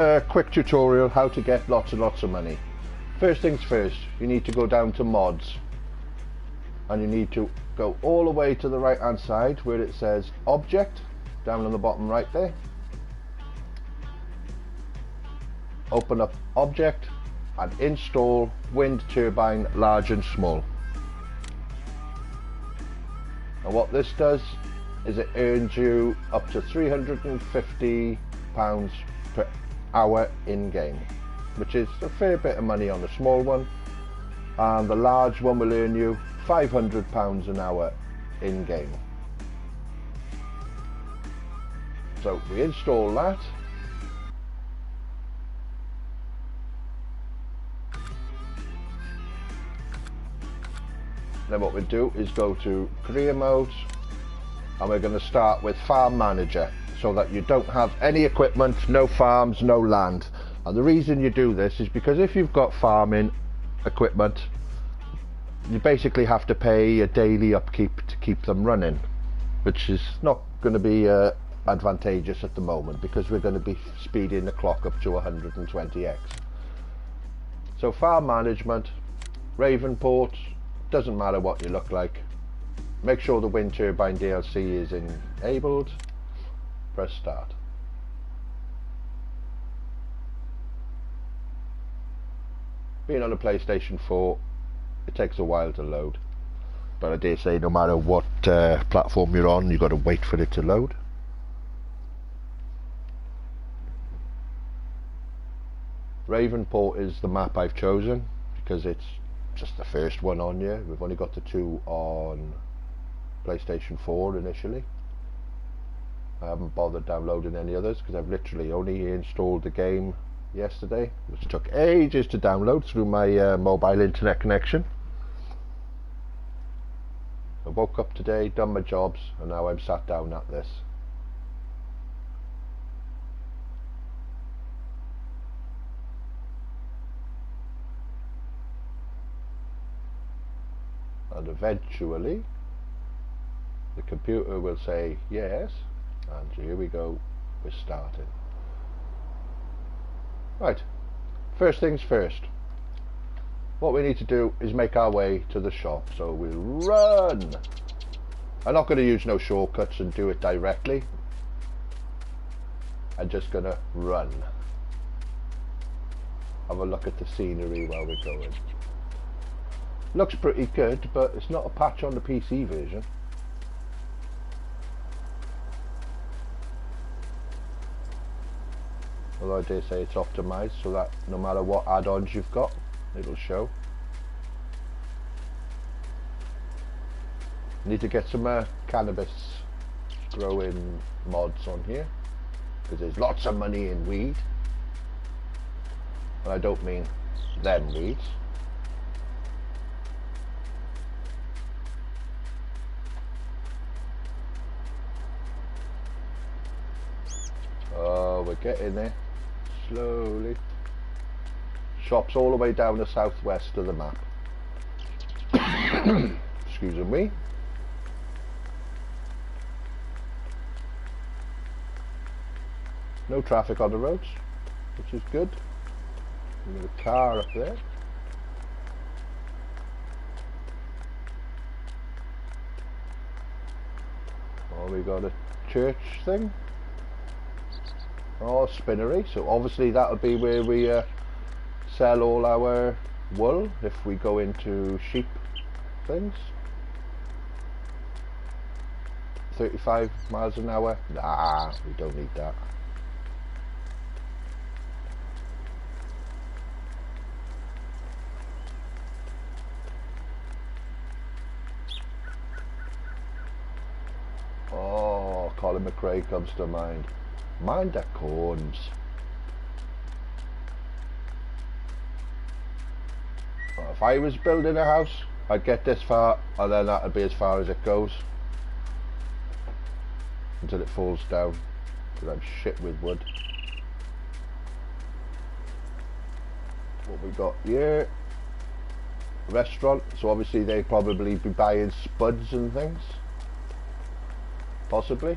A quick tutorial how to get lots and lots of money. First things first, you need to go down to mods and you need to go all the way to the right hand side where it says object, down on the bottom right there. Open up object and install wind turbine large and small. And what this does is it earns you up to £350 per hour in game, which is a fair bit of money on a small one, and the large one will earn you £500 an hour in game. So we install that. Then what we do is go to career mode and we're going to start with farm manager, so that you don't have any equipment, no farms, no land. And the reason you do this is because if you've got farming equipment, you basically have to pay a daily upkeep to keep them running, which is not going to be advantageous at the moment because we're going to be speeding the clock up to 120x. So farm management, Ravenport, doesn't matter what you look like. Make sure the wind turbine DLC is enabled. Press start. Being on a PlayStation 4, it takes a while to load, but I dare say no matter what platform you're on, you've got to wait for it to load. Ravenport is the map I've chosen because it's just the first one on here. We've only got the two on PlayStation 4 initially. I haven't bothered downloading any others because I've literally only installed the game yesterday, which took ages to download through my mobile internet connection. I woke up today, done my jobs, and now I'm sat down at this. And eventually the computer will say yes, and here we go, we're starting. Right, first things first, what we need to do is make our way to the shop, so we'll run. I'm not going to use no shortcuts and do it directly. I'm just going to run. Have a look at the scenery while we're going. Looks pretty good, but it's not a patch on the PC version. Although I dare say it's optimized so that no matter what add-ons you've got, it'll show. Need to get some cannabis growing mods on here, because there's lots of money in weed. And I don't mean them weeds. Oh, we're getting there. Slowly. Shops all the way down the southwest of the map. Excuse me. No traffic on the roads, which is good. We've got a car up there. Oh, we got a church thing. Oh, spinnery. So obviously that'll be where we sell all our wool if we go into sheep things. 35 miles an hour. Nah, we don't need that. Oh, Colin McRae comes to mind. Mind the corns. Well, if I was building a house, I'd get this far and then that'd be as far as it goes until it falls down, because I'm shit with wood. What we got here? Restaurant, so obviously they'd probably be buying spuds and things, possibly.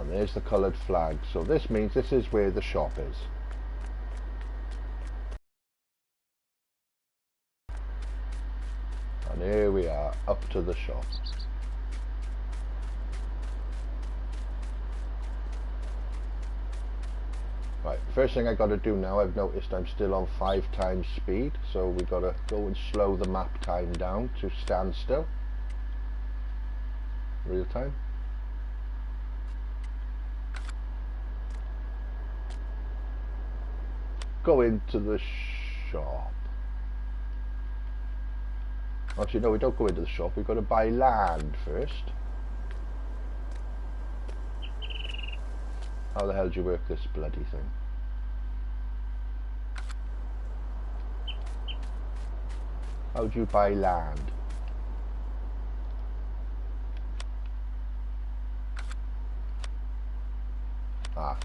And there's the coloured flag, so this means this is where the shop is. And here we are, up to the shop. Right, first thing I got to do now, I've noticed I'm still on 5 times speed, so we got to go and slow the map time down to standstill. Real time. Go into the shop. Actually, no, we don't go into the shop, we've got to buy land first. How the hell do you work this bloody thing? How do you buy land? Ah,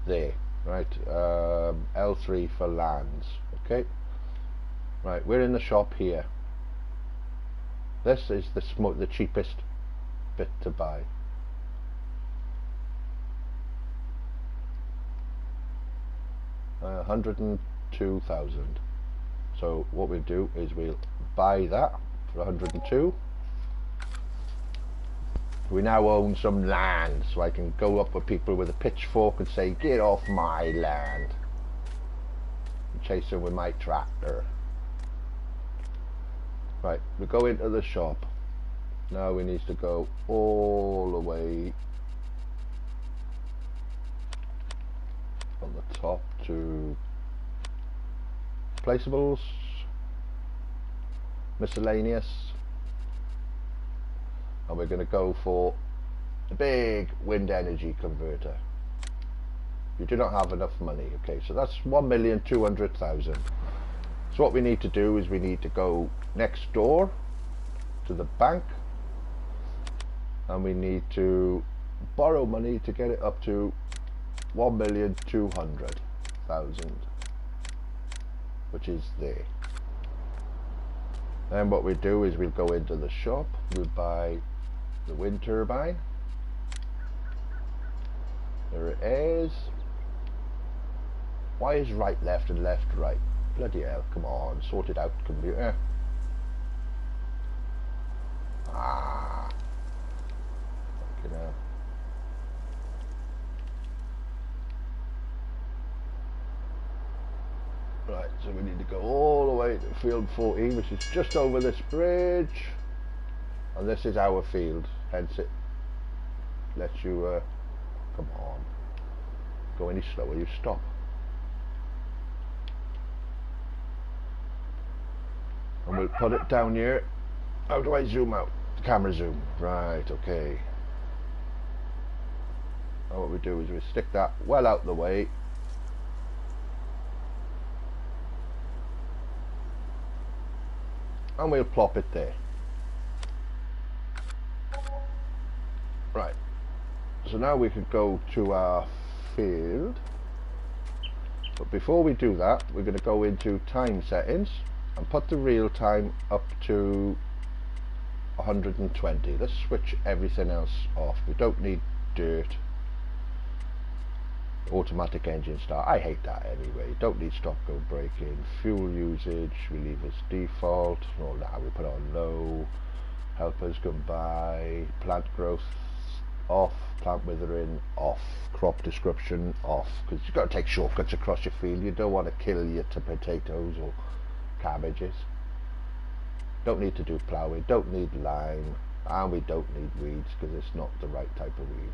there. Right, L3 for lands. Okay. Right, we're in the shop here. This is the cheapest bit to buy. $102,000. So what we'll do is we'll buy that for 102. We now own some land, so I can go up with people with a pitchfork and say, "Get off my land," and chase them with my tractor. Right, we go into the shop. Now we need to go all the way on the top to placeables, miscellaneous, and we're going to go for a big wind energy converter. You do not have enough money. Okay, so that's 1,200,000. So what we need to do is we need to go next door to the bank, and we need to borrow money to get it up to 1,200,000, which is there. Then what we do is we'll go into the shop, we'll buy the wind turbine. There it is. Why is right left and left right? Bloody hell, come on, sort it out, computer. Ah, fucking hell. Right, so we need to go all the way to field 14, which is just over this bridge, and this is our field, hence it lets you, come on, go any slower, you stop. And we'll put it down here. How do I zoom out? Camera zoom. Right, okay. Now what we do is we stick that well out the way. And we'll plop it there. Right. So now we could go to our field. But before we do that, we're going to go into time settings and put the real time up to 120. Let's switch everything else off. We don't need dirt. Automatic engine start, I hate that anyway. Don't need stop go braking. Fuel usage we leave as default. All that we put on low. Helpers come by. Plant growth off. Plant withering off. Crop description off, because you've got to take shortcuts across your field. You don't want to kill your potatoes or cabbages. Don't need to do ploughing, don't need lime, and we don't need weeds because it's not the right type of weed.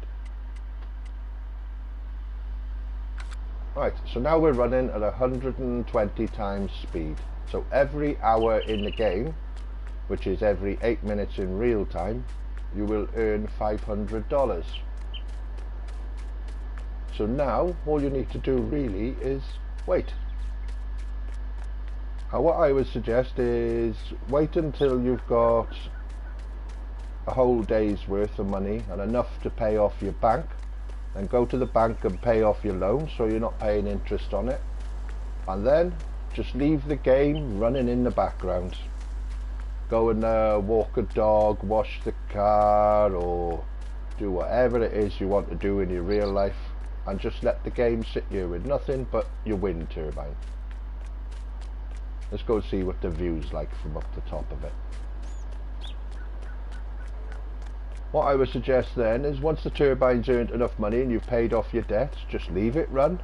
Right, so now we're running at 120 times speed. So every hour in the game, which is every 8 minutes in real time, you will earn $500. So now all you need to do really is wait. What I would suggest is wait until you've got a whole day's worth of money and enough to pay off your bank, and go to the bank and pay off your loan so you're not paying interest on it, and then just leave the game running in the background. Go and walk a dog, wash the car, or do whatever it is you want to do in your real life, and just let the game sit you with nothing but your wind turbine. Let's go and see what the view's like from up the top of it. What I would suggest then is, once the turbine's earned enough money and you've paid off your debts, just leave it run.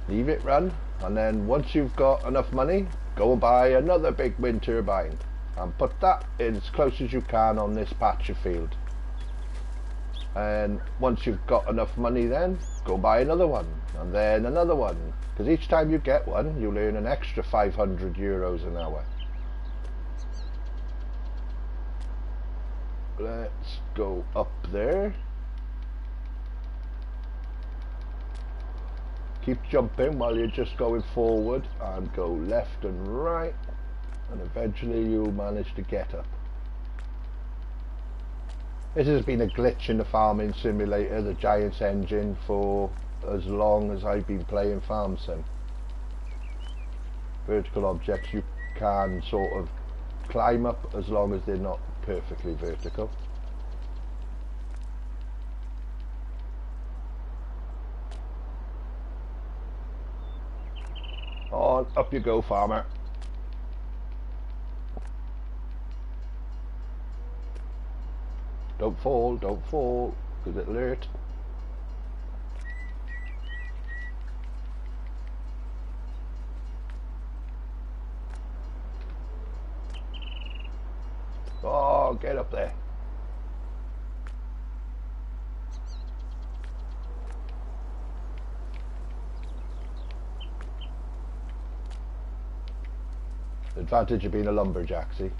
Leave it run, and then once you've got enough money, go and buy another big wind turbine and put that in as close as you can on this patch of field. And once you've got enough money, then go buy another one, and then another one, because each time you get one you'll earn an extra 500 euros an hour. Let's go up there. Keep jumping while you're just going forward, and go left and right, and eventually you'll manage to get up. This has been a glitch in the farming simulator, the Giants engine, for as long as I've been playing Farm Sim. Vertical objects you can sort of climb up as long as they're not perfectly vertical. On, up you go, farmer. Don't fall, because it'll hurt. Oh, get up there. The advantage of being a lumberjack, see?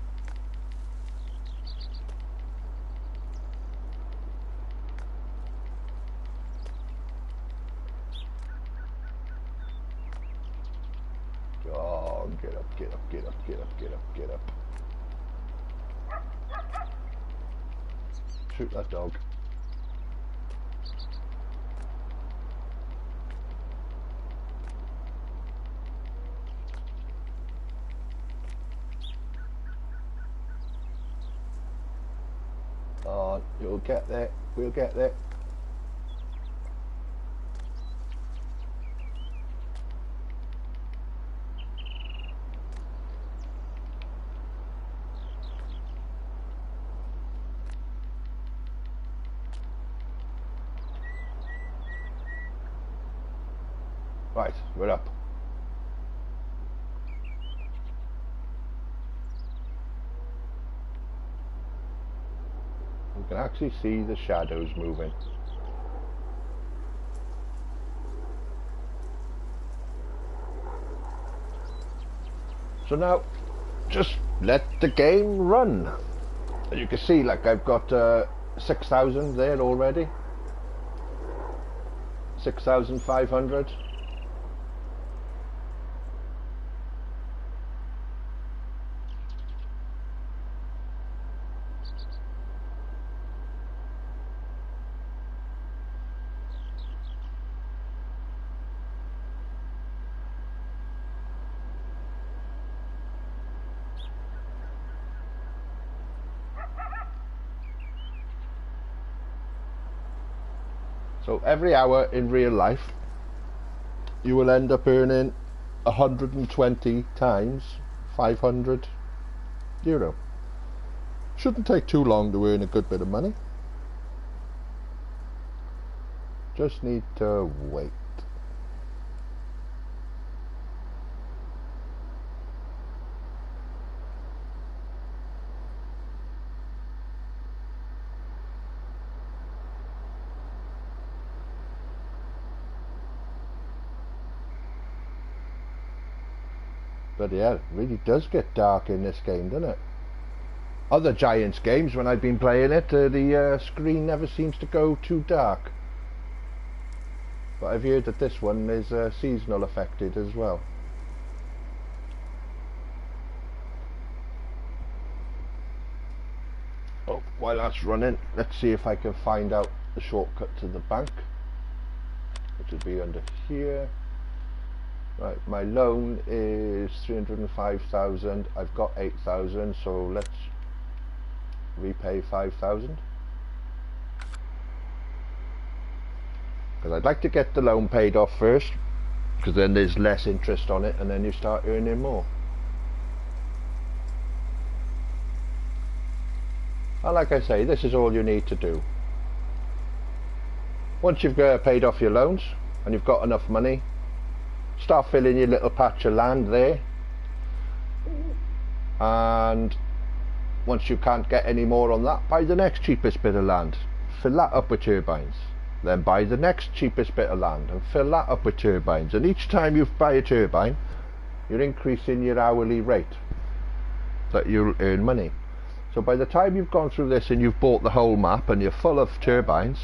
Oh, get up, get up, get up, get up, get up, get up. Shoot that dog. Oh, you'll get there. We'll get there. Right, we're up. You can actually see the shadows moving. So now, just let the game run. You can see, like, I've got 6,000 there already. 6,500. So every hour in real life you will end up earning 120 times 500 euro. Shouldn't take too long to earn a good bit of money. Just need to wait. But yeah, it really does get dark in this game, doesn't it? Other Giants games, when I've been playing it, the screen never seems to go too dark. But I've heard that this one is seasonal affected as well. Oh, while that's running, let's see if I can find out the shortcut to the bank, which would be under here. Right, my loan is 305,000. I've got 8,000, so let's repay 5,000. because I'd like to get the loan paid off first, because then there's less interest on it and then you start earning more. And like I say, this is all you need to do. Once you've paid off your loans and you've got enough money, start filling your little patch of land there, and once you can't get any more on that, buy the next cheapest bit of land, fill that up with turbines, then buy the next cheapest bit of land and fill that up with turbines, and each time you buy a turbine you're increasing your hourly rate that you'll earn money. So by the time you've gone through this and you've bought the whole map and you're full of turbines,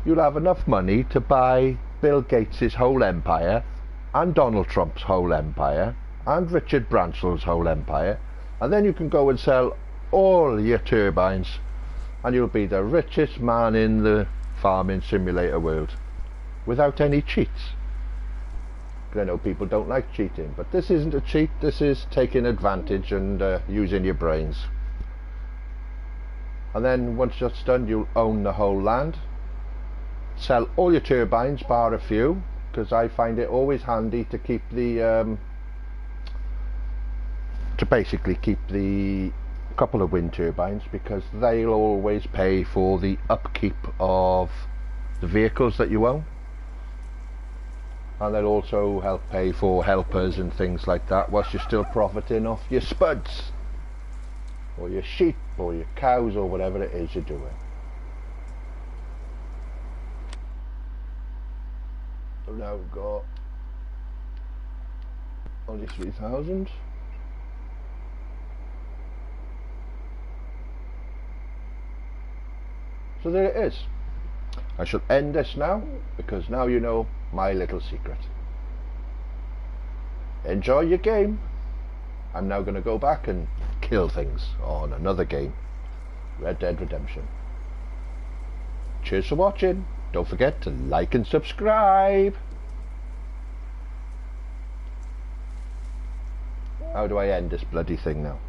you'll have enough money to buy Bill Gates' whole empire and Donald Trump's whole empire and Richard Branson's whole empire, and then you can go and sell all your turbines and you'll be the richest man in the farming simulator world without any cheats. I know people don't like cheating, but this isn't a cheat, this is taking advantage and using your brains. And then once that's done, you'll own the whole land, sell all your turbines bar a few, because I find it always handy to keep the to basically keep the couple of wind turbines, because they'll always pay for the upkeep of the vehicles that you own, and they'll also help pay for helpers and things like that, whilst you're still profiting off your spuds or your sheep or your cows or whatever it is you're doing. So now we've got only 3,000. So there it is. I shall end this now, because now you know my little secret. Enjoy your game. I'm now going to go back and kill things on another game, Red Dead Redemption. Cheers for watching. Don't forget to like and subscribe. How do I end this bloody thing now?